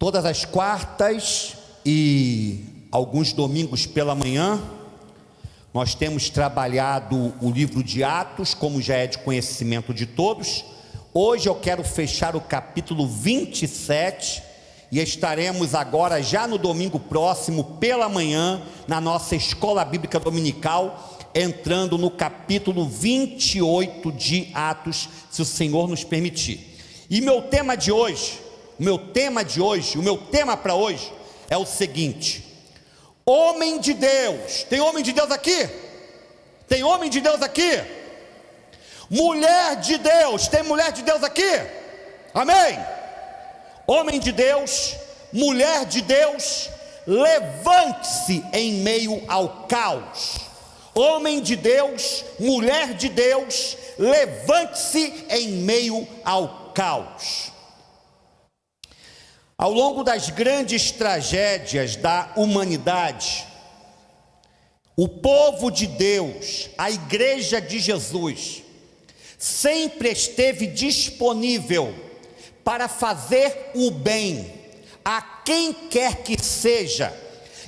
Todas as quartas e alguns domingos pela manhã, nós temos trabalhado o livro de Atos, como já é de conhecimento de todos. Hoje eu quero fechar o capítulo 27 e estaremos agora, já no domingo próximo, pela manhã, na nossa escola bíblica dominical, entrando no capítulo 28 de Atos, se o Senhor nos permitir. E o meu tema para hoje é o seguinte: homem de Deus. Tem homem de Deus aqui? Tem homem de Deus aqui? Mulher de Deus. Tem mulher de Deus aqui? Amém? Homem de Deus, mulher de Deus, levante-se em meio ao caos. Homem de Deus, mulher de Deus, levante-se em meio ao caos. Ao longo das grandes tragédias da humanidade, o povo de Deus, a igreja de Jesus, sempre esteve disponível para fazer o bem a quem quer que seja,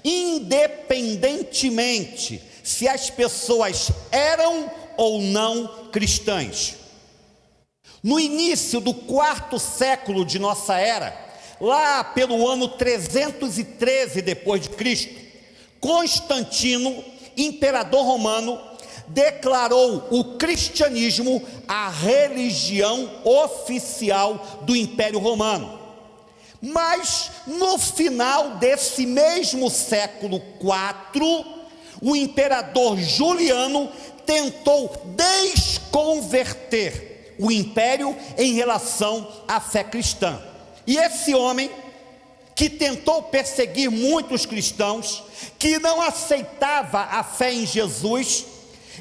independentemente se as pessoas eram ou não cristãs. No início do quarto século de nossa era, lá pelo ano 313 depois de Cristo, Constantino, imperador romano, declarou o cristianismo a religião oficial do Império Romano. Mas no final desse mesmo século IV, o imperador Juliano tentou desconverter o império em relação à fé cristã. E esse homem, que tentou perseguir muitos cristãos, que não aceitava a fé em Jesus,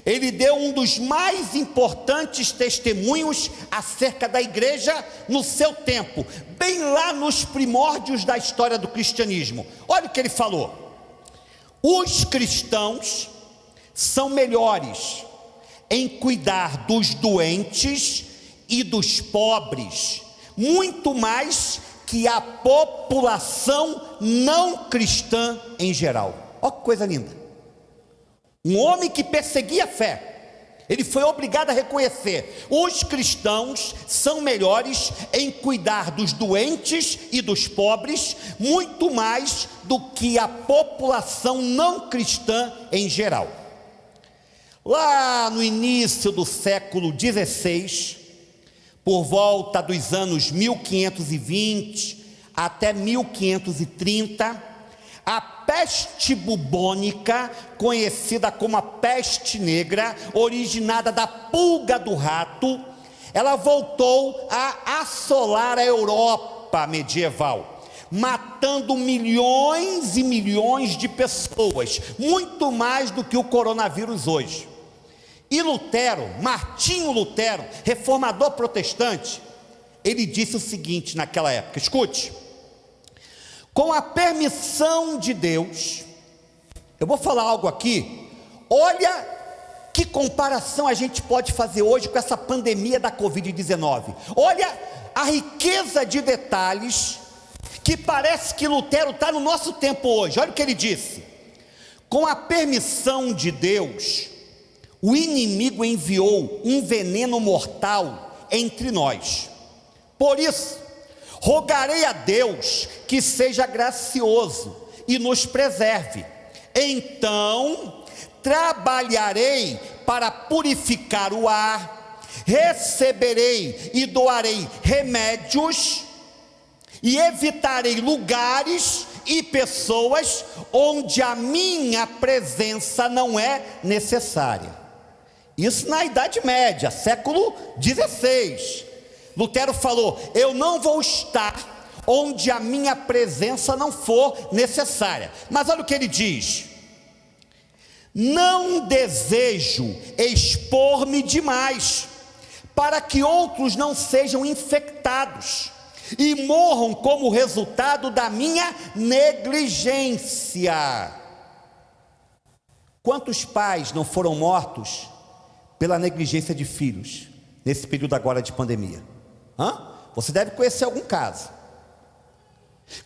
ele deu um dos mais importantes testemunhos acerca da igreja no seu tempo, bem lá nos primórdios da história do cristianismo. Olha o que ele falou: os cristãos são melhores em cuidar dos doentes e dos pobres, muito mais que a população não cristã em geral. Olha que coisa linda. Um homem que perseguia a fé, ele foi obrigado a reconhecer: os cristãos são melhores em cuidar dos doentes e dos pobres, muito mais do que a população não cristã em geral. Lá no início do século XVI, por volta dos anos 1520 até 1530, a peste bubônica, conhecida como a peste negra, originada da pulga do rato, ela voltou a assolar a Europa medieval, matando milhões e milhões de pessoas, muito mais do que o coronavírus hoje. E Lutero, Martinho Lutero, reformador protestante, ele disse o seguinte naquela época, escute: com a permissão de Deus, eu vou falar algo aqui, olha que comparação a gente pode fazer hoje com essa pandemia da Covid-19, olha a riqueza de detalhes, que parece que Lutero está no nosso tempo hoje. Olha o que ele disse: com a permissão de Deus, o inimigo enviou um veneno mortal entre nós. Por isso, rogarei a Deus que seja gracioso e nos preserve. Então, trabalharei para purificar o ar, receberei e doarei remédios, e evitarei lugares e pessoas onde a minha presença não é necessária. Isso na Idade Média, século XVI. Lutero falou: eu não vou estar onde a minha presença não for necessária. Mas olha o que ele diz: não desejo expor-me demais, para que outros não sejam infectados e morram como resultado da minha negligência. Quantos pais não foram mortos pela negligência de filhos nesse período agora de pandemia? Você deve conhecer algum caso.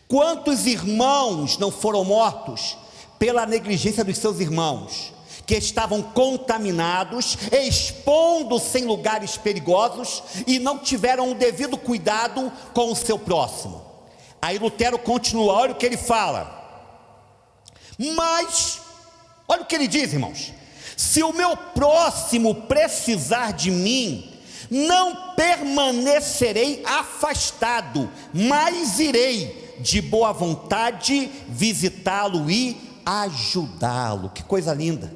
Quantos irmãos não foram mortos pela negligência dos seus irmãos, que estavam contaminados, expondo-se em lugares perigosos e não tiveram o devido cuidado com o seu próximo? Aí Lutero continua, olha o que ele fala. Mas, olha o que ele diz, irmãos: se o meu próximo precisar de mim, não permanecerei afastado, mas irei de boa vontade visitá-lo e ajudá-lo. Que coisa linda!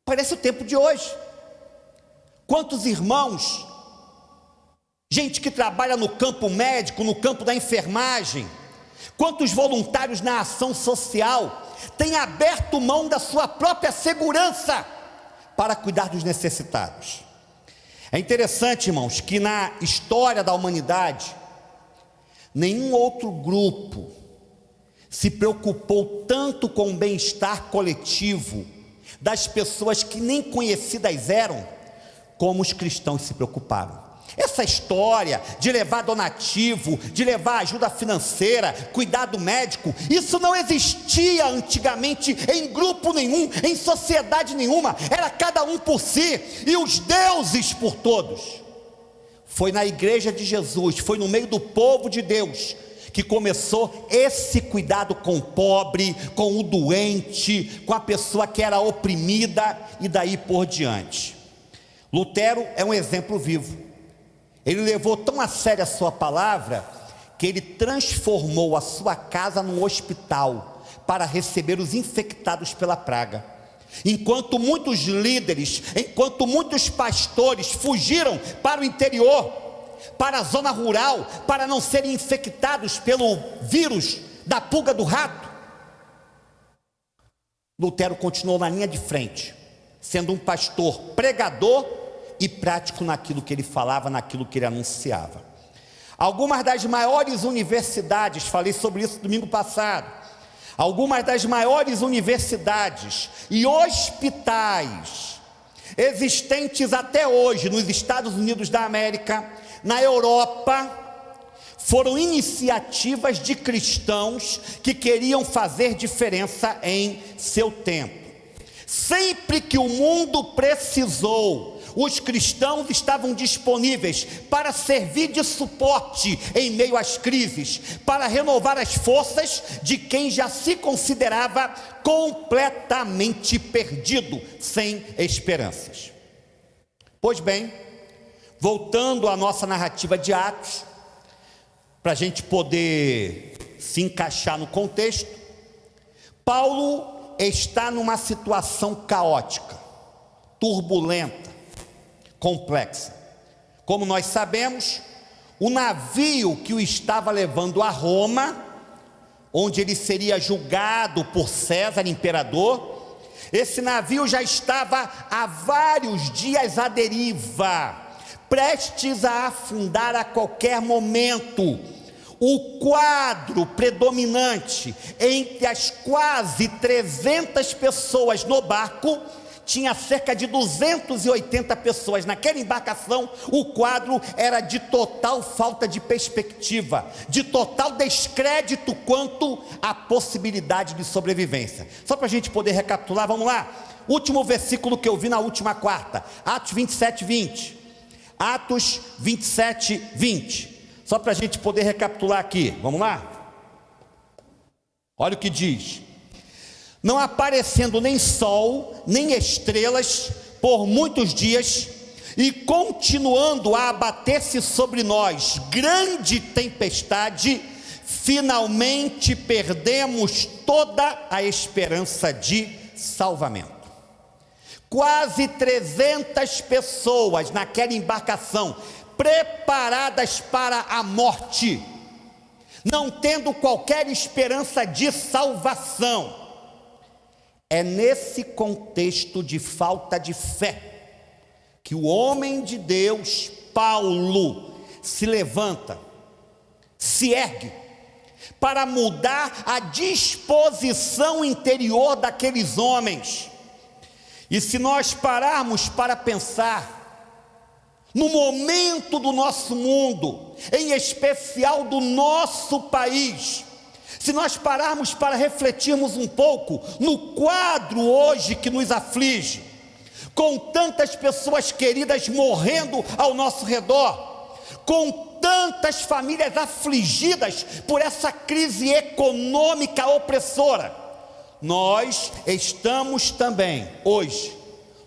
Parece o tempo de hoje. Quantos irmãos, gente que trabalha no campo médico, no campo da enfermagem, quantos voluntários na ação social têm aberto mão da sua própria segurança para cuidar dos necessitados. É interessante, irmãos, que na história da humanidade, nenhum outro grupo se preocupou tanto com o bem-estar coletivo das pessoas que nem conhecidas eram, como os cristãos se preocuparam. Essa história de levar donativo, de levar ajuda financeira, cuidado médico, isso não existia antigamente em grupo nenhum, em sociedade nenhuma. Era cada um por si e os deuses por todos. Foi na igreja de Jesus, foi no meio do povo de Deus que começou esse cuidado com o pobre, com o doente, com a pessoa que era oprimida e daí por diante. Lutero é um exemplo vivo. Ele levou tão a sério a sua palavra que ele transformou a sua casa num hospital para receber os infectados pela praga. Enquanto muitos líderes, enquanto muitos pastores fugiram para o interior, para a zona rural, para não serem infectados pelo vírus da pulga do rato, Lutero continuou na linha de frente, sendo um pastor pregador e prático naquilo que ele falava, naquilo que ele anunciava. Algumas das maiores universidades, falei sobre isso domingo passado, algumas das maiores universidades e hospitais existentes até hoje nos Estados Unidos da América, na Europa, foram iniciativas de cristãos que queriam fazer diferença em seu tempo. Sempre que o mundo precisou, os cristãos estavam disponíveis para servir de suporte em meio às crises, para renovar as forças de quem já se considerava completamente perdido, sem esperanças. Pois bem, voltando à nossa narrativa de Atos, para a gente poder se encaixar no contexto, Paulo está numa situação caótica, turbulenta, complexa. Como nós sabemos, o navio que o estava levando a Roma, onde ele seria julgado por César, imperador, esse navio já estava há vários dias à deriva, prestes a afundar a qualquer momento. O quadro predominante entre as quase 300 pessoas no barco tinha cerca de 280 pessoas naquela embarcação. O quadro era de total falta de perspectiva, de total descrédito quanto à possibilidade de sobrevivência. Só para a gente poder recapitular, vamos lá. Último versículo que eu vi na última quarta, Atos 27, 20. Atos 27, 20. Só para a gente poder recapitular aqui, vamos lá? Olha o que diz: não aparecendo nem sol, nem estrelas, por muitos dias, e continuando a abater-se sobre nós grande tempestade, finalmente perdemos toda a esperança de salvamento. Quase 300 pessoas naquela embarcação, preparadas para a morte, não tendo qualquer esperança de salvação. É nesse contexto de falta de fé que o homem de Deus, Paulo, se levanta, se ergue, para mudar a disposição interior daqueles homens. E se nós pararmos para pensar, no momento do nosso mundo, em especial do nosso país, se nós pararmos para refletirmos um pouco no quadro hoje que nos aflige, com tantas pessoas queridas morrendo ao nosso redor, com tantas famílias afligidas por essa crise econômica opressora, nós estamos também hoje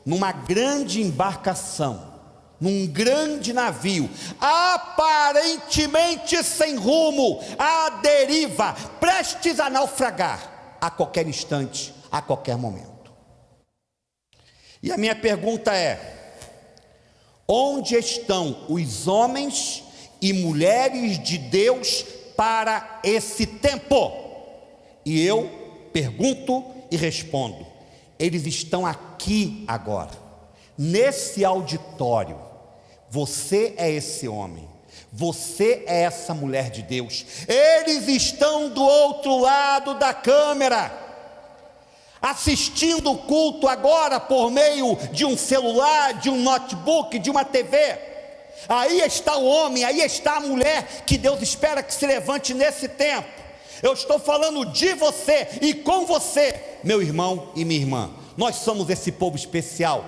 numa grande embarcação, num grande navio, aparentemente sem rumo, à deriva, prestes a naufragar, a qualquer instante, a qualquer momento. E a minha pergunta é: onde estão os homens e mulheres de Deus para esse tempo? E eu pergunto e respondo: eles estão aqui agora, nesse auditório. Você é esse homem, você é essa mulher de Deus. Eles estão do outro lado da câmera, assistindo o culto agora por meio de um celular, de um notebook, de uma TV. Aí está o homem, aí está a mulher que Deus espera que se levante nesse tempo. Eu estou falando de você e com você, meu irmão e minha irmã. Nós somos esse povo especial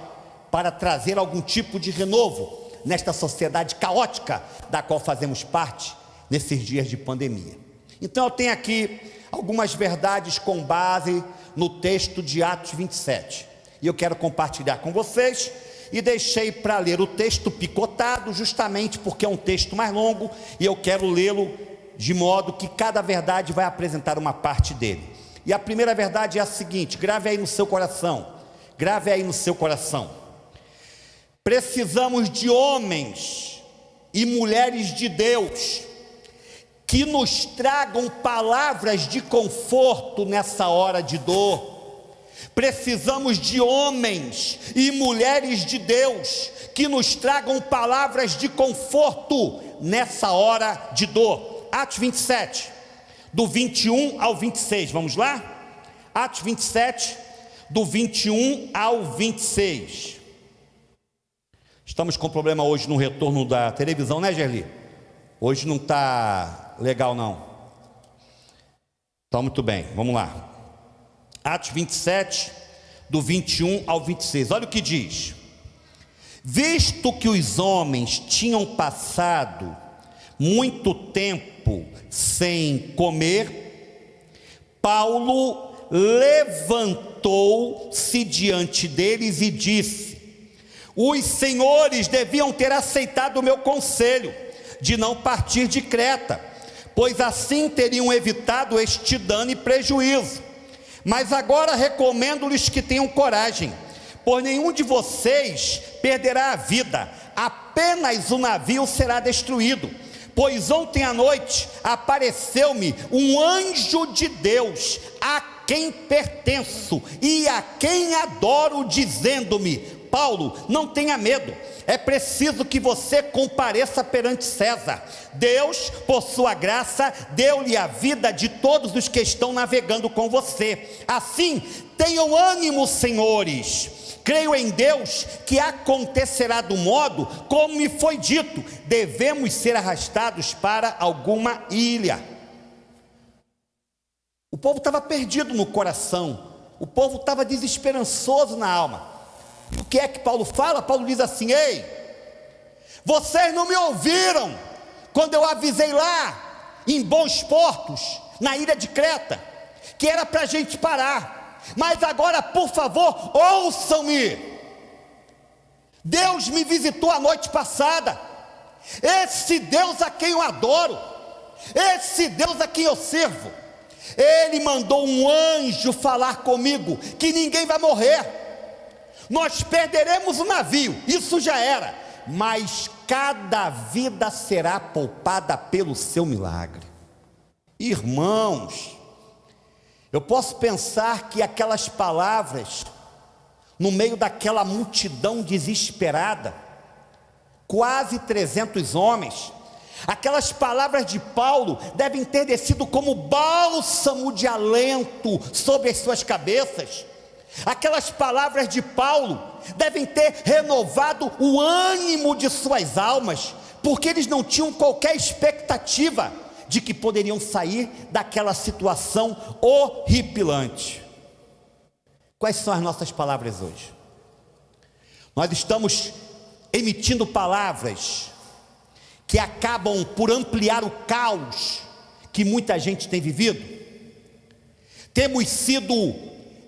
para trazer algum tipo de renovo nesta sociedade caótica da qual fazemos parte nesses dias de pandemia. Então eu tenho aqui algumas verdades com base no texto de Atos 27, e eu quero compartilhar com vocês, e deixei para ler o texto picotado, justamente porque é um texto mais longo, e eu quero lê-lo de modo que cada verdade vai apresentar uma parte dele. E a primeira verdade é a seguinte, grave aí no seu coração, precisamos de homens e mulheres de Deus que nos tragam palavras de conforto nessa hora de dor. Precisamos de homens e mulheres de Deus que nos tragam palavras de conforto nessa hora de dor. Atos 27, do 21 ao 26, vamos lá? Atos 27, do 21 ao 26. Estamos com problema hoje no retorno da televisão, né, Gerli? Hoje não está legal, não. Então, muito bem, vamos lá. Atos 27, do 21 ao 26. Olha o que diz: visto que os homens tinham passado muito tempo sem comer, Paulo levantou-se diante deles e disse: os senhores deviam ter aceitado o meu conselho de não partir de Creta, pois assim teriam evitado este dano e prejuízo. Mas agora recomendo-lhes que tenham coragem, pois nenhum de vocês perderá a vida, apenas o navio será destruído. Pois ontem à noite apareceu-me um anjo de Deus, a quem pertenço e a quem adoro, dizendo-me: Paulo, não tenha medo, é preciso que você compareça perante César. Deus, por sua graça, deu-lhe a vida de todos os que estão navegando com você. Assim, tenham ânimo, senhores. Creio em Deus que acontecerá do modo como me foi dito. Devemos ser arrastados para alguma ilha. O povo estava perdido no coração, o povo estava desesperançoso na alma. E o que é que Paulo fala? Paulo diz assim: ei, vocês não me ouviram quando eu avisei lá em Bons Portos, na ilha de Creta, que era para a gente parar. Mas agora, por favor, ouçam-me. Deus me visitou a noite passada. Esse Deus a quem eu adoro, esse Deus a quem eu sirvo, Ele mandou um anjo falar comigo que ninguém vai morrer. Nós perderemos o navio, isso já era, mas cada vida será poupada pelo seu milagre. Irmãos, eu posso pensar que aquelas palavras, no meio daquela multidão desesperada, quase 300 homens, aquelas palavras de Paulo devem ter descido como bálsamo de alento sobre as suas cabeças. Aquelas palavras de Paulo devem ter renovado o ânimo de suas almas, porque eles não tinham qualquer expectativa de que poderiam sair daquela situação horripilante. Quais são as nossas palavras hoje? Nós estamos emitindo palavras que acabam por ampliar o caos que muita gente tem vivido. Temos sido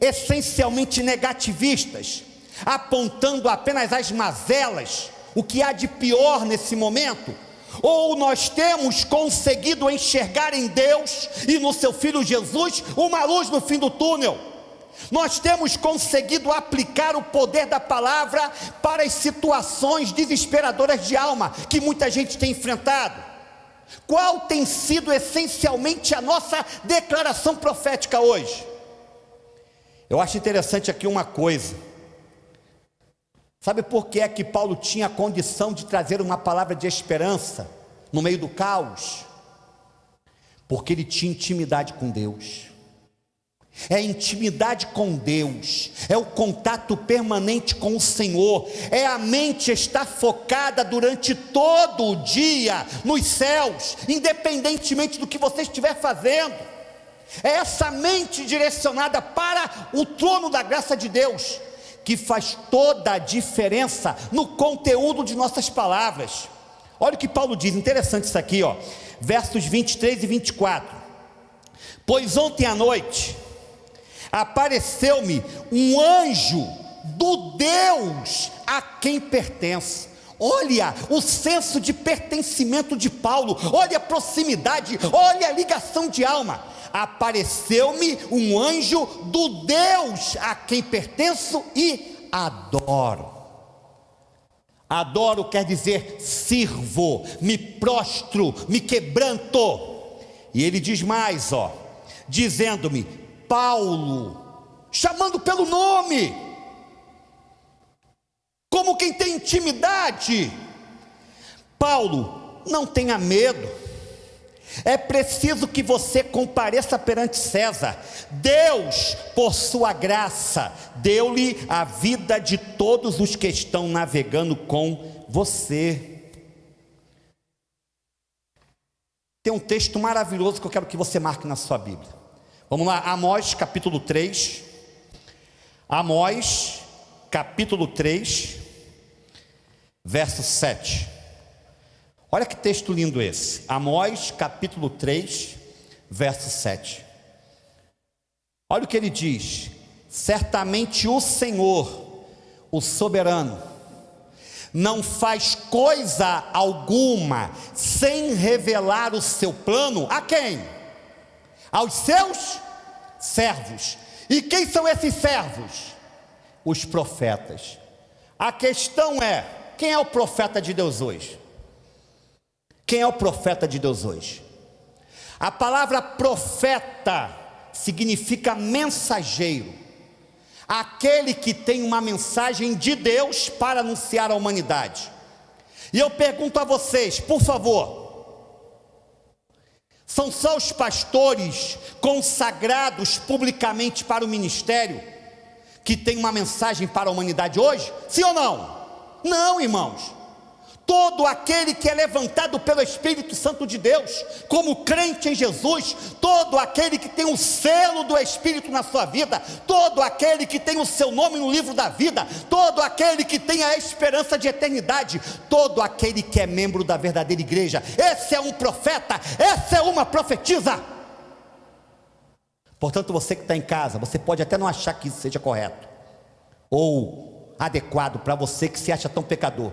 essencialmente negativistas, apontando apenas as mazelas, o que há de pior nesse momento, ou nós temos conseguido enxergar em Deus e no seu Filho Jesus uma luz no fim do túnel. Nós temos conseguido aplicar o poder da palavra para as situações desesperadoras de alma que muita gente tem enfrentado. Qual tem sido essencialmente a nossa declaração profética hoje? Eu acho interessante aqui uma coisa. Sabe por que é que Paulo tinha a condição de trazer uma palavra de esperança no meio do caos? Porque ele tinha intimidade com Deus. É intimidade com Deus, é o contato permanente com o Senhor, é a mente estar focada durante todo o dia nos céus, independentemente do que você estiver fazendo. É essa mente direcionada para o trono da graça de Deus que faz toda a diferença no conteúdo de nossas palavras. Olha o que Paulo diz, interessante isso aqui, versos 23 e 24. Pois ontem à noite apareceu-me um anjo do Deus a quem pertence. Olha o senso de pertencimento de Paulo, olha a proximidade, olha a ligação de alma. Apareceu-me um anjo do Deus a quem pertenço e adoro. Adoro quer dizer sirvo, me prostro, me quebranto. E ele diz mais, dizendo-me: Paulo, chamando pelo nome, como quem tem intimidade. Paulo, não tenha medo, é preciso que você compareça perante César. Deus, por sua graça, deu-lhe a vida de todos os que estão navegando com você. Tem um texto maravilhoso que eu quero que você marque na sua Bíblia. Vamos lá, Amós capítulo 3, Amós capítulo 3, verso 7, olha que texto lindo esse, Amós capítulo 3, verso 7, olha o que ele diz: certamente o Senhor, o soberano, não faz coisa alguma sem revelar o seu plano a quem? Aos seus servos. E quem são esses servos? Os profetas. A questão é: quem é o profeta de Deus hoje? Quem é o profeta de Deus hoje? A palavra profeta significa mensageiro, aquele que tem uma mensagem de Deus para anunciar à humanidade. E eu pergunto a vocês, por favor, são só os pastores consagrados publicamente para o ministério que têm uma mensagem para a humanidade hoje? Sim ou não? Não, irmãos. Todo aquele que é levantado pelo Espírito Santo de Deus, como crente em Jesus, todo aquele que tem o selo do Espírito na sua vida, todo aquele que tem o seu nome no livro da vida, todo aquele que tem a esperança de eternidade, todo aquele que é membro da verdadeira igreja, esse é um profeta, essa é uma profetisa. Portanto, você que está em casa, você pode até não achar que isso seja correto ou adequado para você que se acha tão pecador,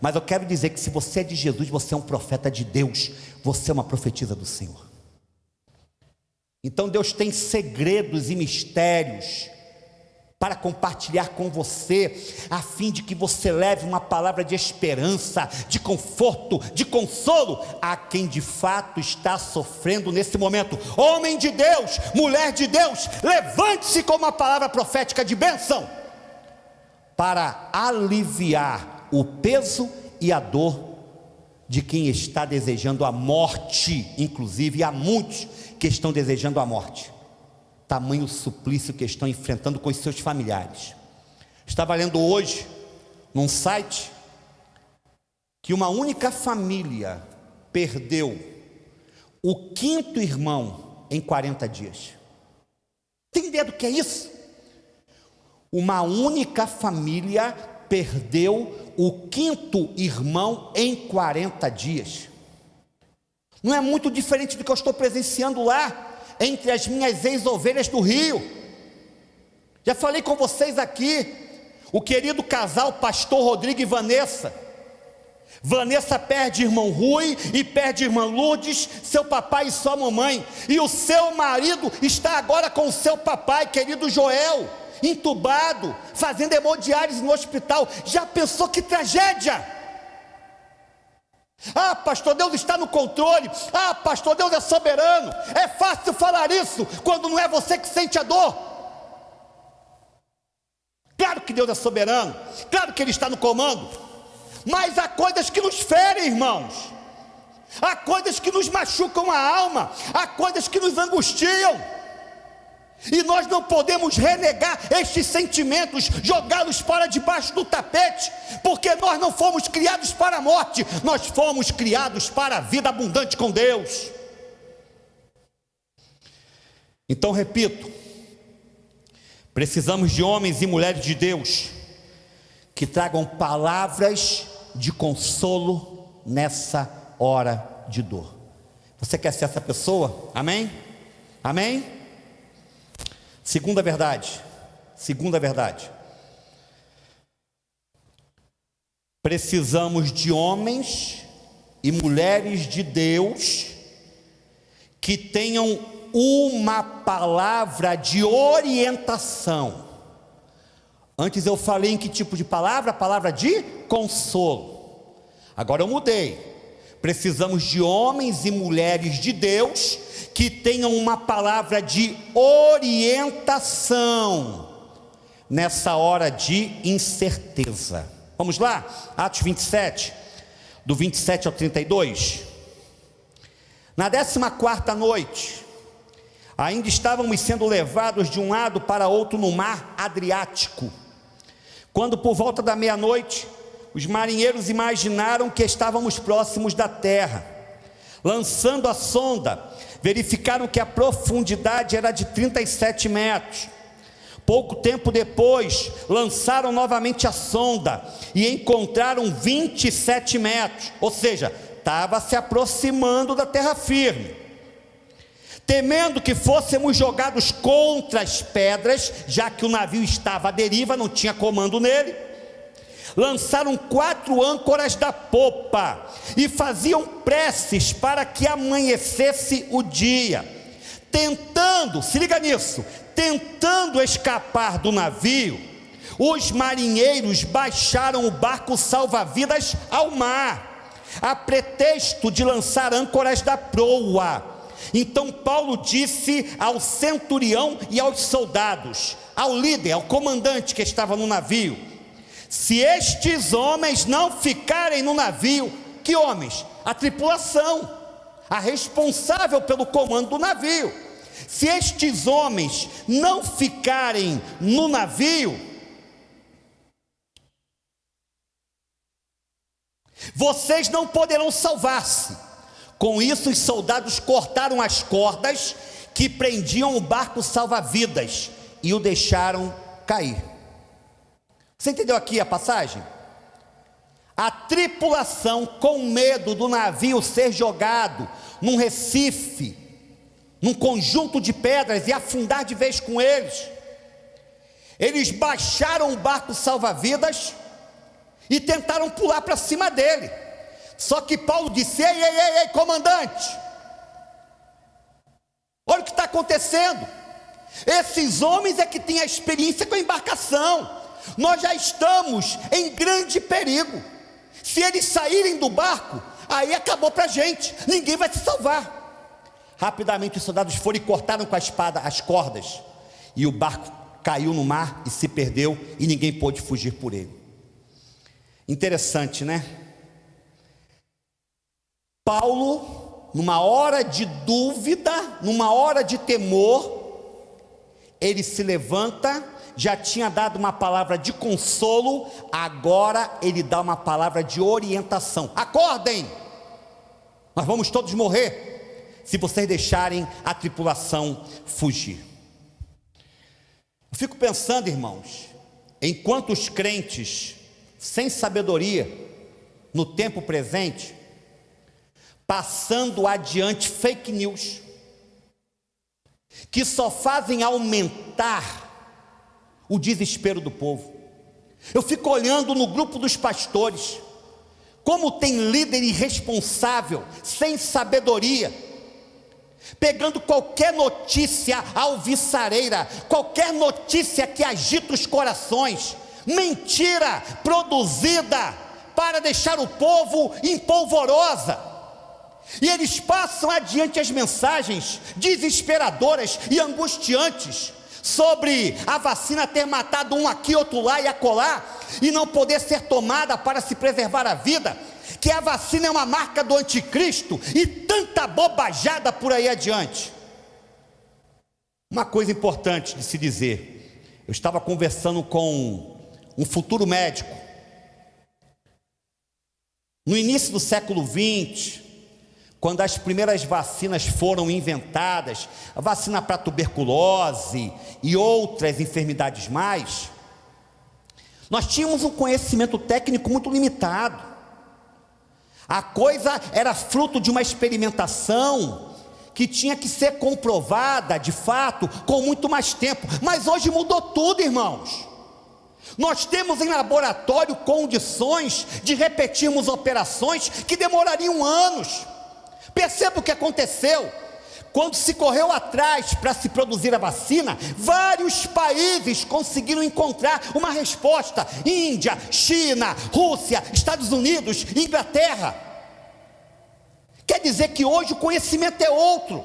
mas eu quero dizer que se você é de Jesus, você é um profeta de Deus, você é uma profetisa do Senhor. Então Deus tem segredos e mistérios para compartilhar com você, a fim de que você leve uma palavra de esperança, de conforto, de consolo a quem de fato está sofrendo nesse momento. Homem de Deus, mulher de Deus, levante-se com uma palavra profética de bênção para aliviar o peso e a dor de quem está desejando a morte. Inclusive há muitos que estão desejando a morte, tamanho suplício que estão enfrentando com os seus familiares. Estava lendo hoje, num site, que uma única família perdeu o quinto irmão em 40 dias. Tem ideia do que é isso? Uma única família perdeu o quinto irmão em 40 dias. Não é muito diferente do que eu estou presenciando lá, entre as minhas ex-ovelhas do Rio. Já falei com vocês aqui, o querido casal pastor Rodrigo e Vanessa. Vanessa perde irmão Rui e perde irmã Lourdes, seu papai e sua mamãe. E o seu marido está agora com o seu papai, querido Joel, entubado, fazendo hemodiálise no hospital. Já pensou que tragédia? Ah, pastor, Deus está no controle. Ah, pastor, Deus é soberano. É fácil falar isso quando não é você que sente a dor. Claro que Deus é soberano, claro que Ele está no comando. Mas há coisas que nos ferem, irmãos. Há coisas que nos machucam a alma. Há coisas que nos angustiam. E nós não podemos renegar estes sentimentos, jogá-los para debaixo do tapete, porque nós não fomos criados para a morte, nós fomos criados para a vida abundante com Deus. Então, repito, precisamos de homens e mulheres de Deus que tragam palavras de consolo nessa hora de dor. Você quer ser essa pessoa? Amém? Amém? Segunda verdade. Precisamos de homens e mulheres de Deus que tenham uma palavra de orientação. Antes eu falei em que tipo de palavra? A palavra de consolo. Agora eu mudei. Precisamos de homens e mulheres de Deus que tenham uma palavra de orientação nessa hora de incerteza. Vamos lá? Atos 27, do 27 ao 32. Na 14ª noite, ainda estávamos sendo levados de um lado para outro no mar Adriático, quando por volta da meia-noite, os marinheiros imaginaram que estávamos próximos da terra. Lançando a sonda, verificaram que a profundidade era de 37 metros. Pouco tempo depois, lançaram novamente a sonda e encontraram 27 metros, ou seja, estava se aproximando da terra firme. Temendo que fôssemos jogados contra as pedras, já que o navio estava à deriva, não tinha comando nele, lançaram 4 âncoras da popa e faziam preces para que amanhecesse o dia, tentando, se liga nisso, tentando escapar do navio. Os marinheiros baixaram o barco salva-vidas ao mar, a pretexto de lançar âncoras da proa. Então Paulo disse ao centurião e aos soldados, ao líder, ao comandante que estava no navio: se estes homens não ficarem no navio, que homens? A tripulação, a responsável pelo comando do navio. Se estes homens não ficarem no navio, vocês não poderão salvar-se. Com isso, os soldados cortaram as cordas que prendiam o barco salva-vidas e o deixaram cair. Você entendeu aqui a passagem? A tripulação, com medo do navio ser jogado num recife, num conjunto de pedras e afundar de vez com eles, eles baixaram o barco salva-vidas e tentaram pular para cima dele. Só que Paulo disse: ei, comandante, olha o que está acontecendo. Esses homens é que têm a experiência com a embarcação. Nós já estamos em grande perigo. Se eles saírem do barco, aí acabou para a gente, ninguém vai se salvar. Rapidamente os soldados foram e cortaram com a espada as cordas, e o barco caiu no mar e se perdeu, e ninguém pôde fugir por ele. Interessante, né? Paulo, numa hora de dúvida, numa hora de temor, ele se levanta já tinha dado uma palavra de consolo, agora ele dá uma palavra de orientação. Acordem, nós vamos todos morrer se vocês deixarem a tripulação fugir. Eu fico pensando, irmãos, em quantos crentes sem sabedoria no tempo presente, passando adiante fake news, que só fazem aumentar o desespero do povo. Eu fico olhando no grupo dos pastores, como tem líder irresponsável, sem sabedoria, pegando qualquer notícia alvissareira, qualquer notícia que agita os corações, mentira produzida para deixar o povo em polvorosa. E eles passam adiante as mensagens desesperadoras e angustiantes sobre a vacina ter matado um aqui, outro lá e acolá, e não poder ser tomada para se preservar a vida, que a vacina é uma marca do anticristo, e tanta bobajada por aí adiante. Uma coisa importante de se dizer: eu estava conversando com um futuro médico, no início do século 20, quando as primeiras vacinas foram inventadas, a vacina para tuberculose e outras enfermidades mais, nós tínhamos um conhecimento técnico muito limitado. A coisa era fruto de uma experimentação que tinha que ser comprovada de fato com muito mais tempo. Mas hoje mudou tudo, irmãos. Nós temos em laboratório condições de repetirmos operações que demorariam anos. Perceba o que aconteceu. Quando se correu atrás para se produzir a vacina, vários países conseguiram encontrar uma resposta: Índia, China, Rússia, Estados Unidos, Inglaterra. Quer dizer que hoje o conhecimento é outro.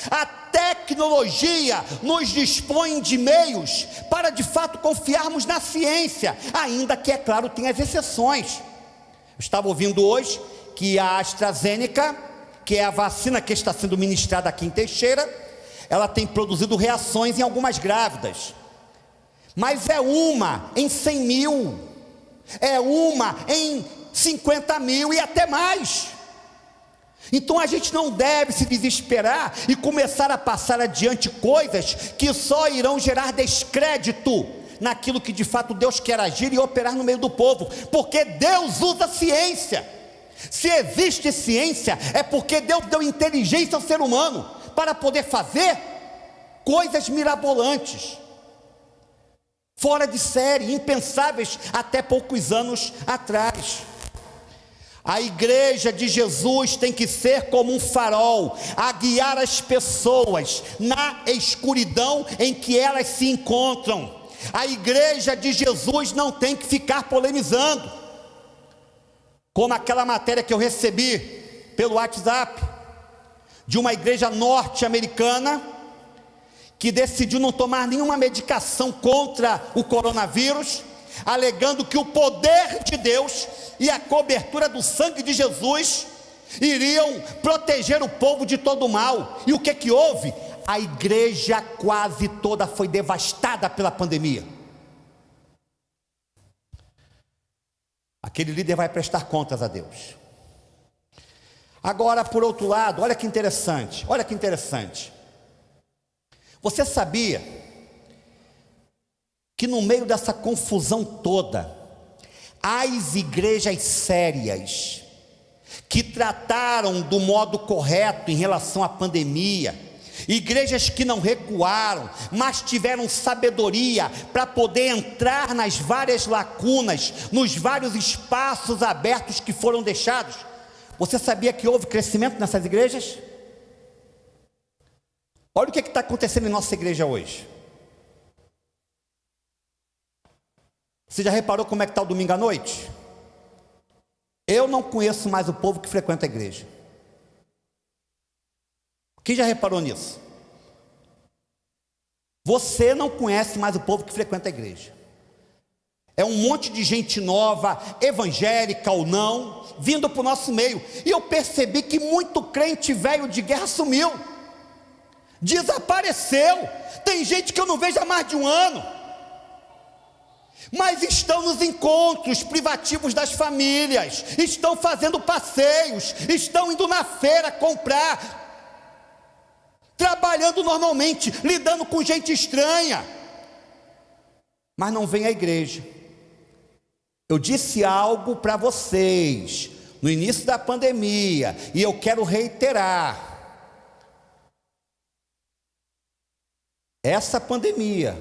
A tecnologia nos dispõe de meios para de fato confiarmos na ciência, ainda que, é claro, tem as exceções. Eu estava ouvindo hoje que a AstraZeneca, que é a vacina que está sendo ministrada aqui em Teixeira, ela tem produzido reações em algumas grávidas, mas é uma em 100 mil, é uma em 50 mil e até mais. Então a gente não deve se desesperar e começar a passar adiante coisas que só irão gerar descrédito naquilo que de fato Deus quer agir e operar no meio do povo, porque Deus usa ciência. Se existe ciência, é porque Deus deu inteligência ao ser humano para poder fazer coisas mirabolantes, fora de série, impensáveis até poucos anos atrás. A igreja de Jesus tem que ser como um farol, a guiar as pessoas na escuridão em que elas se encontram. A igreja de Jesus não tem que ficar polemizando, como aquela matéria que eu recebi pelo WhatsApp, de uma igreja norte-americana, que decidiu não tomar nenhuma medicação contra o coronavírus, alegando que o poder de Deus e a cobertura do sangue de Jesus iriam proteger o povo de todo o mal. E o que houve? A igreja quase toda foi devastada pela pandemia. Aquele líder vai prestar contas a Deus. Agora, por outro lado, olha que interessante, você sabia que no meio dessa confusão toda, as igrejas sérias, que trataram do modo correto em relação à pandemia, igrejas que não recuaram, mas tiveram sabedoria para poder entrar nas várias lacunas, nos vários espaços abertos que foram deixados, você sabia que houve crescimento nessas igrejas? Olha o que está acontecendo em nossa igreja hoje. Você já reparou como é que está o domingo à noite? Eu não conheço mais o povo que frequenta a igreja. Quem já reparou nisso? Você não conhece mais o povo que frequenta a igreja. É um monte de gente nova, evangélica ou não, vindo para o nosso meio. E eu percebi que muito crente velho de guerra sumiu, desapareceu. Tem gente que eu não vejo há mais de um ano. mas estão nos encontros privativos das famílias, estão fazendo passeios, estão indo na feira comprar, trabalhando normalmente, lidando com gente estranha, mas não vem à igreja. Eu disse algo para vocês no início da pandemia, e eu quero reiterar. Essa pandemia,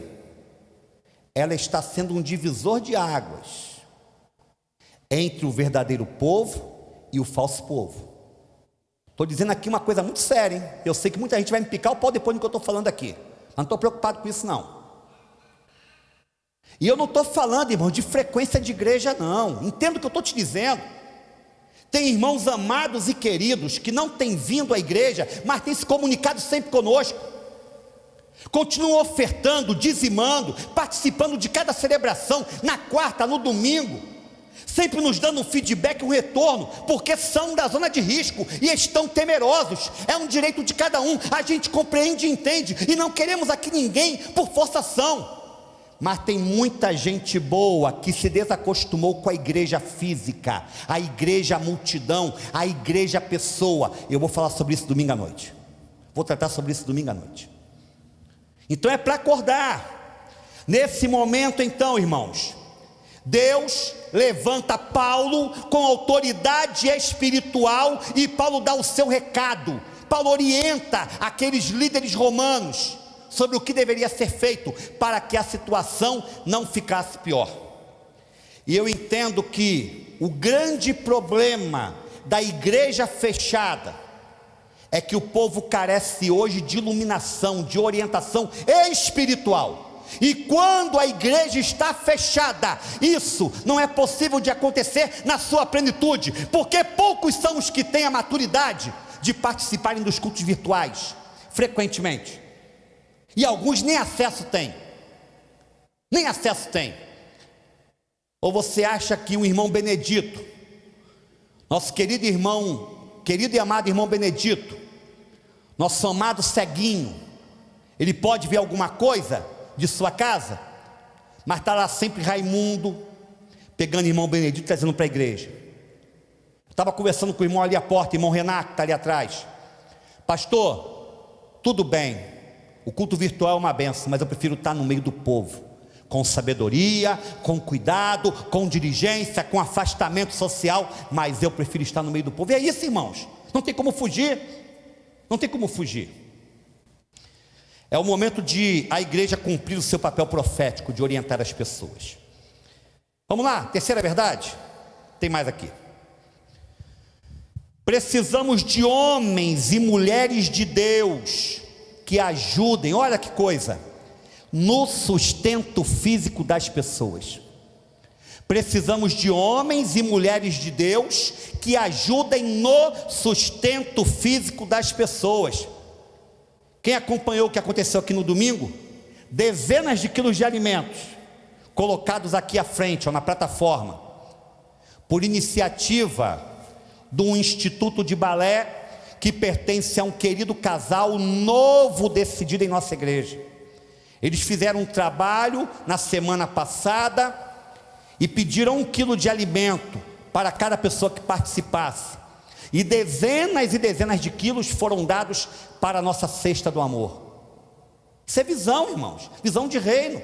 ela está sendo um divisor de águas entre o verdadeiro povo e o falso povo. Estou dizendo aqui uma coisa muito séria, hein? Eu sei que muita gente vai me picar o pau depois do que eu estou falando aqui, mas não estou preocupado com isso não. E eu não estou falando, irmão, de frequência de igreja não. Entendo o que eu estou te dizendo. Tem irmãos amados e queridos que não têm vindo à igreja, mas têm se comunicado sempre conosco, continuam ofertando, dizimando, participando de cada celebração, na quarta, no domingo, sempre nos dando um feedback, um retorno, porque são da zona de risco e estão temerosos. É um direito de cada um, a gente compreende e entende, e não queremos aqui ninguém por forçação. Mas tem muita gente boa que se desacostumou com a igreja física, a igreja multidão, a igreja pessoa. Eu vou falar sobre isso domingo à noite, vou tratar sobre isso domingo à noite. Então é para acordar. Nesse momento então, irmãos, Deus levanta Paulo com autoridade espiritual, e Paulo dá o seu recado. Paulo orienta aqueles líderes romanos sobre o que deveria ser feito para que a situação não ficasse pior. E eu entendo que o grande problema da igreja fechada é que o povo carece hoje de iluminação, de orientação espiritual. E quando a igreja está fechada, isso não é possível de acontecer na sua plenitude, porque poucos são os que têm a maturidade de participarem dos cultos virtuais frequentemente, e alguns nem acesso têm, Ou você acha que o irmão Benedito, nosso querido irmão, querido e amado irmão Benedito, nosso amado ceguinho, ele pode ver alguma coisa de sua casa, mas está lá sempre Raimundo, pegando o irmão Benedito e trazendo para a igreja. Estava conversando com o irmão ali à porta, irmão Renato, que está ali atrás. Pastor, tudo bem, o culto virtual é uma benção, mas eu prefiro estar no meio do povo, com sabedoria, com cuidado, com diligência, com afastamento social, mas eu prefiro estar no meio do povo. E é isso, irmãos, não tem como fugir, não tem como fugir. É o momento de a igreja cumprir o seu papel profético, de orientar as pessoas. Vamos lá, terceira verdade, tem mais aqui. Precisamos de homens e mulheres de Deus que ajudem, olha que coisa, no sustento físico das pessoas. Precisamos de homens e mulheres de Deus que ajudem no sustento físico das pessoas. Quem acompanhou o que aconteceu aqui no domingo? Dezenas de quilos de alimentos colocados aqui à frente, ó, na plataforma, por iniciativa de um instituto de balé que pertence a um querido casal novo decidido em nossa igreja. Eles fizeram um trabalho na semana passada e pediram 1 quilo de alimento para cada pessoa que participasse, e dezenas de quilos foram dados para a nossa cesta do amor. Isso é visão, irmãos, visão de reino.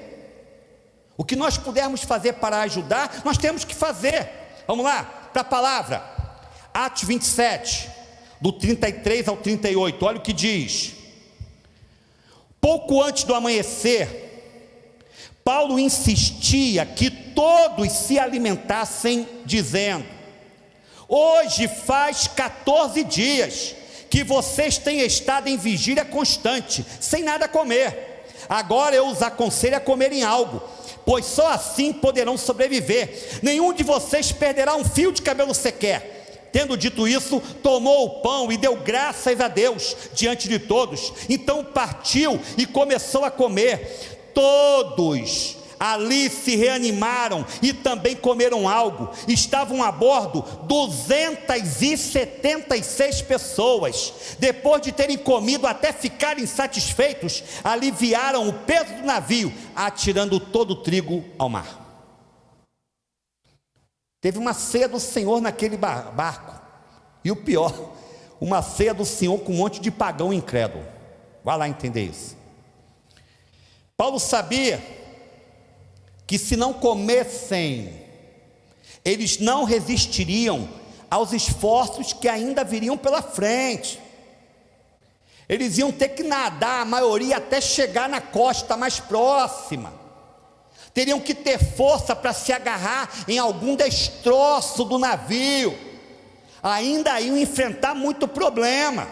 O que nós pudermos fazer para ajudar, nós temos que fazer. Vamos lá, para a palavra, Atos 27, do 33 ao 38, olha o que diz. Pouco antes do amanhecer, Paulo insistia que todos se alimentassem, dizendo: hoje faz 14 dias que vocês têm estado em vigília constante, sem nada comer. Agora eu os aconselho a comerem algo, pois só assim poderão sobreviver. Nenhum de vocês perderá um fio de cabelo sequer. Tendo dito isso, tomou o pão e deu graças a Deus diante de todos. Então partiu e começou a comer. Todos ali se reanimaram e também comeram algo. Estavam a bordo 276 pessoas. Depois de terem comido até ficarem satisfeitos, aliviaram o peso do navio, atirando todo o trigo ao mar. Teve uma ceia do Senhor naquele barco. E o pior, uma ceia do Senhor com um monte de pagão incrédulo. Vai lá entender isso. Paulo sabia que se não comessem, eles não resistiriam aos esforços que ainda viriam pela frente. Eles iam ter que nadar, a maioria até chegar na costa mais próxima. Teriam que ter força para se agarrar em algum destroço do navio. Ainda iam enfrentar muito problema.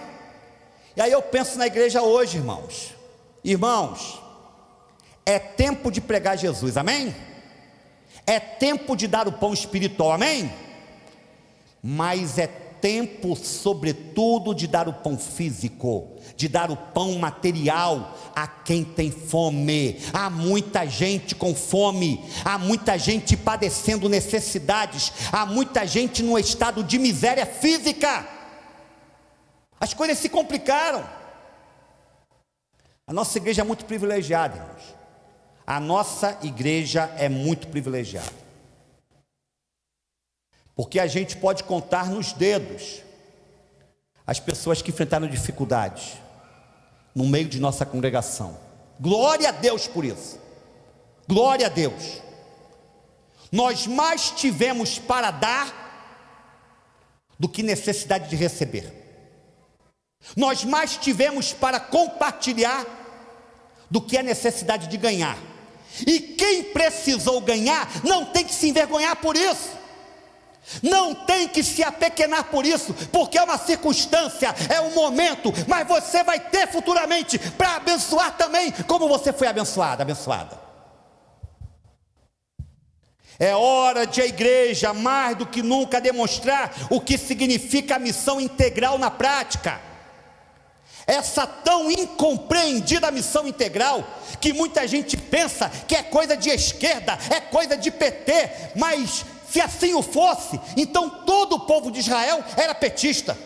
E aí eu penso na igreja hoje, irmãos. Irmãos, é tempo de pregar Jesus, amém? É tempo de dar o pão espiritual, amém? Mas é tempo, sobretudo, de dar o pão físico, de dar o pão material a quem tem fome. Há muita gente com fome, há muita gente padecendo necessidades, há muita gente num estado de miséria física. As coisas se complicaram. A nossa igreja é muito privilegiada, irmãos. A nossa igreja é muito privilegiada, porque a gente pode contar nos dedos as pessoas que enfrentaram dificuldades no meio de nossa congregação. Glória a Deus por isso. Glória a Deus. Nós mais tivemos para dar do que necessidade de receber. Nós mais tivemos para compartilhar do que a necessidade de ganhar. E quem precisou ganhar não tem que se envergonhar por isso, não tem que se apequenar por isso, porque é uma circunstância, é um momento, mas você vai ter futuramente para abençoar também, como você foi abençoada. É hora de a igreja mais do que nunca demonstrar o que significa a missão integral na prática. Essa tão incompreendida missão integral, que muita gente pensa que é coisa de esquerda, é coisa de PT, mas se assim o fosse, então todo o povo de Israel era petista.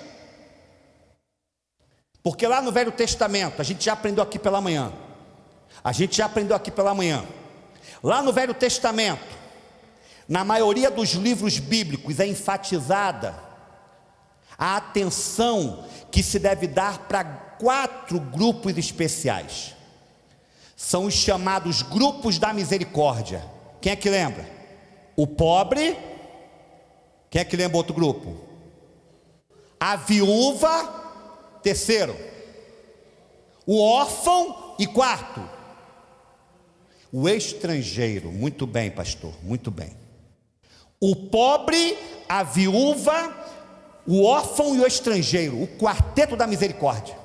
Porque lá no Velho Testamento, a gente já aprendeu aqui pela manhã, lá no Velho Testamento, na maioria dos livros bíblicos é enfatizada a atenção que se deve dar para 4 grupos especiais. São os chamados grupos da misericórdia. Quem é que lembra? O pobre. Quem é que lembra outro grupo? A viúva. Terceiro, o órfão. E quarto, o estrangeiro. Muito bem, pastor, muito bem. O pobre, a viúva, o órfão e o estrangeiro, o quarteto da misericórdia.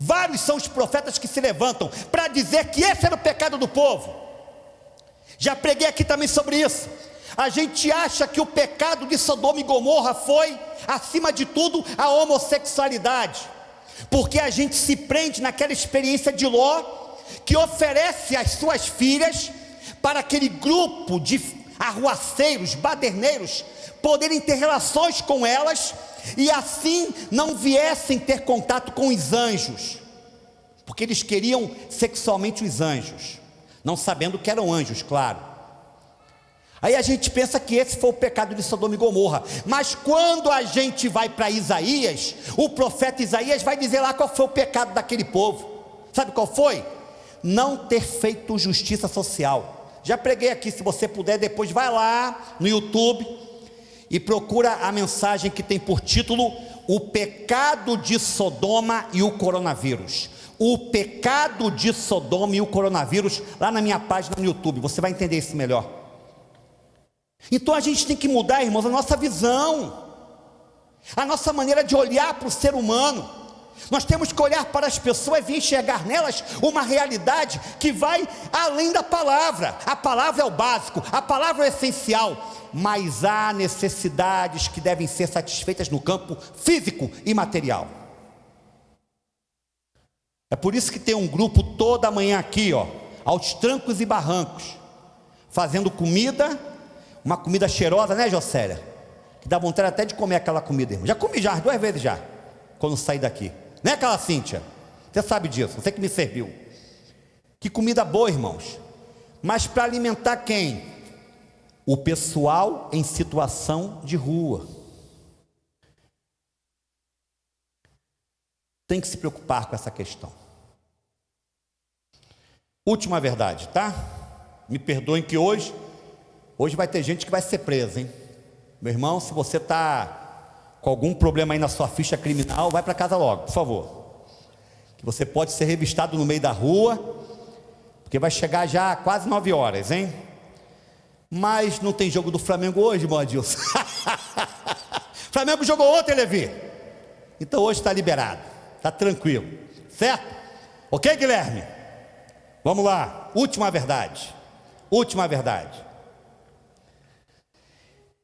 Vários são os profetas que se levantam para dizer que esse era o pecado do povo. Já preguei aqui também sobre isso. A gente acha que o pecado de Sodoma e Gomorra foi, acima de tudo, a homossexualidade, porque a gente se prende naquela experiência de Ló, que oferece as suas filhas para aquele grupo de arruaceiros, baderneiros, poderem ter relações com elas, e assim não viessem ter contato com os anjos, porque eles queriam sexualmente os anjos, não sabendo que eram anjos, claro. Aí a gente pensa que esse foi o pecado de Sodoma e Gomorra, mas quando a gente vai para Isaías, o profeta Isaías vai dizer lá qual foi o pecado daquele povo. Sabe qual foi? Não ter feito justiça social. Já preguei aqui, se você puder, depois vai lá no YouTube e procura a mensagem que tem por título O Pecado de Sodoma e o Coronavírus. O pecado de Sodoma e o coronavírus, lá na minha página no YouTube, você vai entender isso melhor. Então a gente tem que mudar, irmãos, a nossa visão, a nossa maneira de olhar para o ser humano. Nós temos que olhar para as pessoas e enxergar nelas uma realidade que vai além da palavra. A palavra é o básico, a palavra é o essencial, mas há necessidades que devem ser satisfeitas no campo físico e material. É por isso que tem um grupo toda manhã aqui, aos trancos e barrancos, fazendo comida, uma comida cheirosa, né, Jocélia? Que dá vontade até de comer aquela comida, irmão. Já comi já, 2 vezes já, quando saí daqui. Não é aquela Cíntia? Você sabe disso, você que me serviu. Que comida boa, irmãos. Mas para alimentar quem? o pessoal em situação de rua. Tem que se preocupar com essa questão. Última verdade, tá? Me perdoem que hoje vai ter gente que vai ser presa, hein? Meu irmão, se você está com algum problema aí na sua ficha criminal, vai para casa logo, por favor. Que você pode ser revistado no meio da rua, porque vai chegar já quase 9 horas, hein? Mas não tem jogo do Flamengo hoje, irmão Adilson. Flamengo jogou ontem, Levi. Então hoje está liberado, está tranquilo, certo? Ok, Guilherme? Vamos lá, última verdade. Última verdade.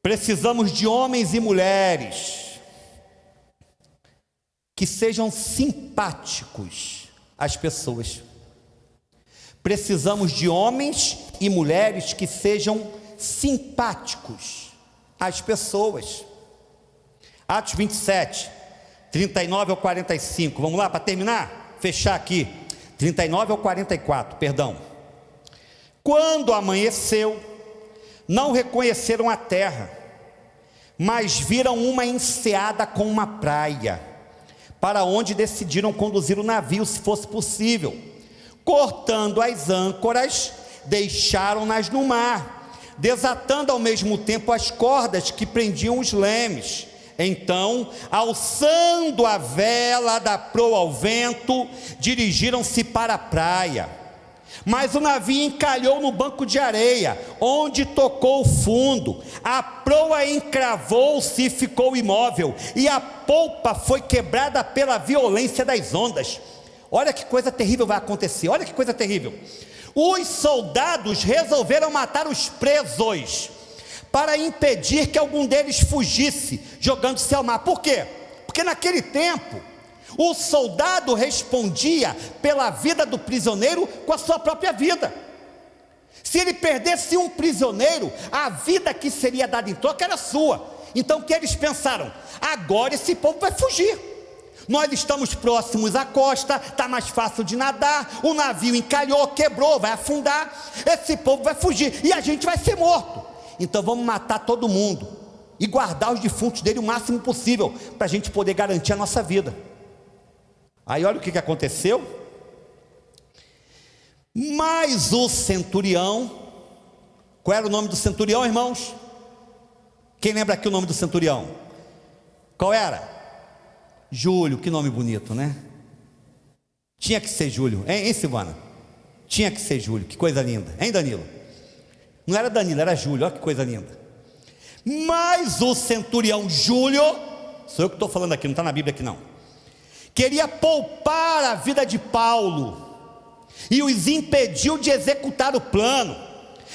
Precisamos de homens e mulheres que sejam simpáticos às pessoas. Precisamos de homens e mulheres que sejam simpáticos às pessoas. Atos 27, 39 ao 45. Vamos lá para terminar? Fechar aqui. 39 ao 44, perdão. Quando amanheceu, não reconheceram a terra, mas viram uma enseada com uma praia, para onde decidiram conduzir o navio, se fosse possível. Cortando as âncoras, deixaram-nas no mar, desatando ao mesmo tempo as cordas que prendiam os lemes. Então, alçando a vela da proa ao vento, dirigiram-se para a praia. Mas o navio encalhou no banco de areia, onde tocou o fundo. A proa encravou-se e ficou imóvel, e a polpa foi quebrada pela violência das ondas. Olha que coisa terrível vai acontecer, olha que coisa terrível. Os soldados resolveram matar os presos, para impedir que algum deles fugisse, jogando-se ao mar. Por quê? Porque naquele tempo, o soldado respondia pela vida do prisioneiro com a sua própria vida. Se ele perdesse um prisioneiro, a vida que seria dada em troca era sua. Então o que eles pensaram? Agora esse povo vai fugir. Nós estamos próximos à costa, está mais fácil de nadar, o navio encalhou, quebrou, vai afundar, esse povo vai fugir e a gente vai ser morto. Então vamos matar todo mundo e guardar os defuntos dele o máximo possível, para a gente poder garantir a nossa vida. Aí olha o que aconteceu. Mas o centurião, qual era o nome do centurião, irmãos? Quem lembra aqui o nome do centurião? Qual era? Júlio. Que nome bonito, né? Tinha que ser Júlio, hein Silvana? Tinha que ser Júlio, que coisa linda, hein Danilo? Não era Danilo, era Júlio, olha que coisa linda. Mas o centurião Júlio, sou eu que estou falando aqui, não está na Bíblia aqui não, queria poupar a vida de Paulo, e os impediu de executar o plano.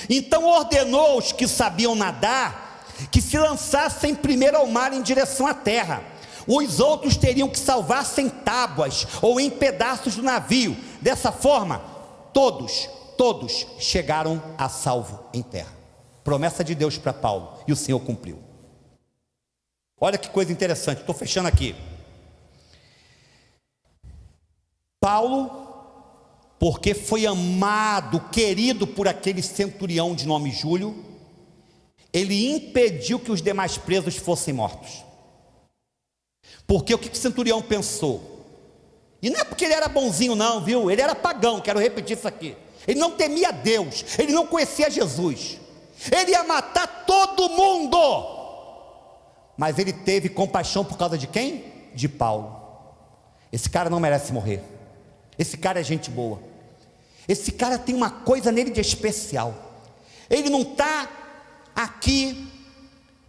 Então ordenou aos que sabiam nadar, que se lançassem primeiro ao mar em direção à terra. Os outros teriam que salvar-se em tábuas, ou em pedaços do navio. Dessa forma, todos chegaram a salvo em terra. Promessa de Deus para Paulo, e o Senhor cumpriu. Olha que coisa interessante, estou fechando aqui. Paulo, porque foi amado, querido por aquele centurião de nome Júlio, ele impediu que os demais presos fossem mortos. Porque o que o centurião pensou? E não é porque ele era bonzinho não, viu? Ele era pagão, quero repetir isso aqui. Ele não temia Deus, ele não conhecia Jesus, ele ia matar todo mundo, mas ele teve compaixão por causa de quem? De Paulo. Esse cara não merece morrer, esse cara é gente boa, esse cara tem uma coisa nele de especial, ele não está aqui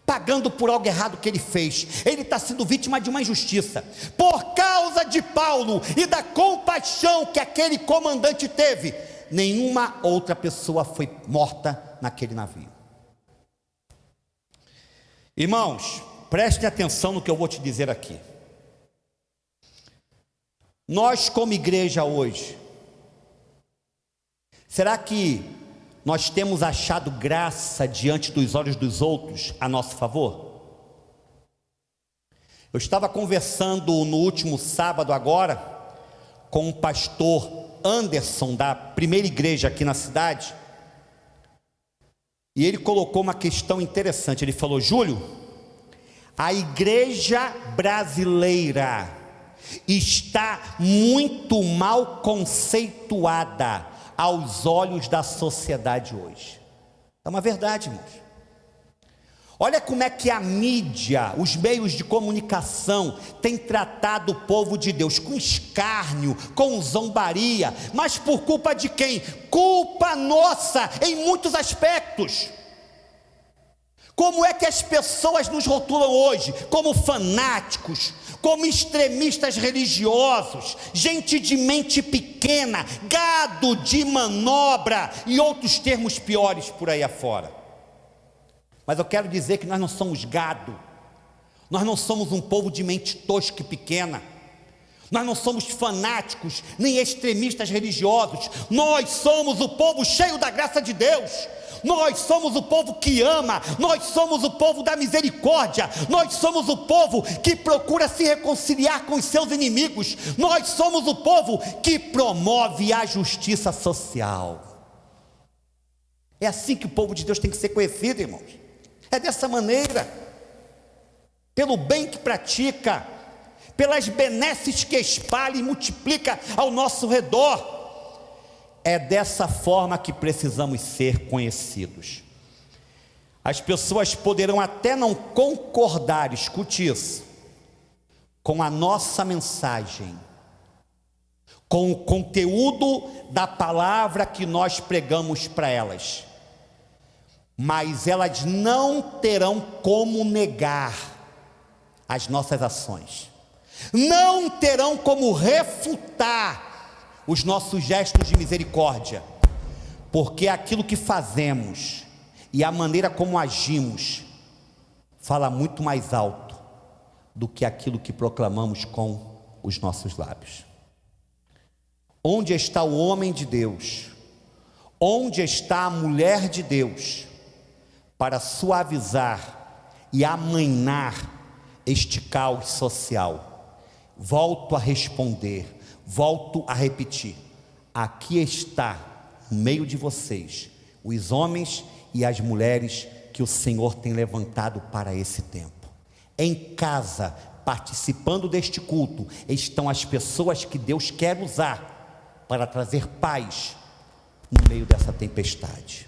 pagando por algo errado que ele fez, ele está sendo vítima de uma injustiça. Por causa de Paulo e da compaixão que aquele comandante teve, nenhuma outra pessoa foi morta naquele navio. Irmãos, prestem atenção no que eu vou te dizer aqui. Nós como igreja hoje, será que nós temos achado graça diante dos olhos dos outros a nosso favor? Eu estava conversando no último sábado agora com o pastor Anderson da primeira igreja aqui na cidade, E ele colocou uma questão interessante. Ele falou: Júlio, a igreja brasileira está muito mal conceituada aos olhos da sociedade hoje. É uma verdade, irmãos. Olha como é que a mídia, os meios de comunicação têm tratado o povo de Deus com escárnio, com zombaria, mas por culpa de quem? Culpa nossa em muitos aspectos. Como é que as pessoas nos rotulam hoje? Como fanáticos, como extremistas religiosos, gente de mente pequena, gado de manobra e outros termos piores por aí afora. Mas eu quero dizer que nós não somos gado, nós não somos um povo de mente tosca e pequena, nós não somos fanáticos, nem extremistas religiosos, nós somos o povo cheio da graça de Deus, nós somos o povo que ama, nós somos o povo da misericórdia, nós somos o povo que procura se reconciliar com os seus inimigos, nós somos o povo que promove a justiça social. É assim que o povo de Deus tem que ser conhecido, irmãos. É dessa maneira, pelo bem que pratica, pelas benesses que espalha e multiplica ao nosso redor. É dessa forma que precisamos ser conhecidos. As pessoas poderão até não concordar, escute isso, com a nossa mensagem, com o conteúdo da palavra que nós pregamos para elas, mas elas não terão como negar as nossas ações, não terão como refutar os nossos gestos de misericórdia, porque aquilo que fazemos e a maneira como agimos fala muito mais alto do que aquilo que proclamamos com os nossos lábios. Onde está o homem de Deus? Onde está a mulher de Deus para suavizar e amainar este caos social? Volto a responder, volto a repetir: aqui está no meio de vocês os homens e as mulheres que o Senhor tem levantado para esse tempo. Em casa, participando deste culto, estão as pessoas que Deus quer usar para trazer paz no meio dessa tempestade.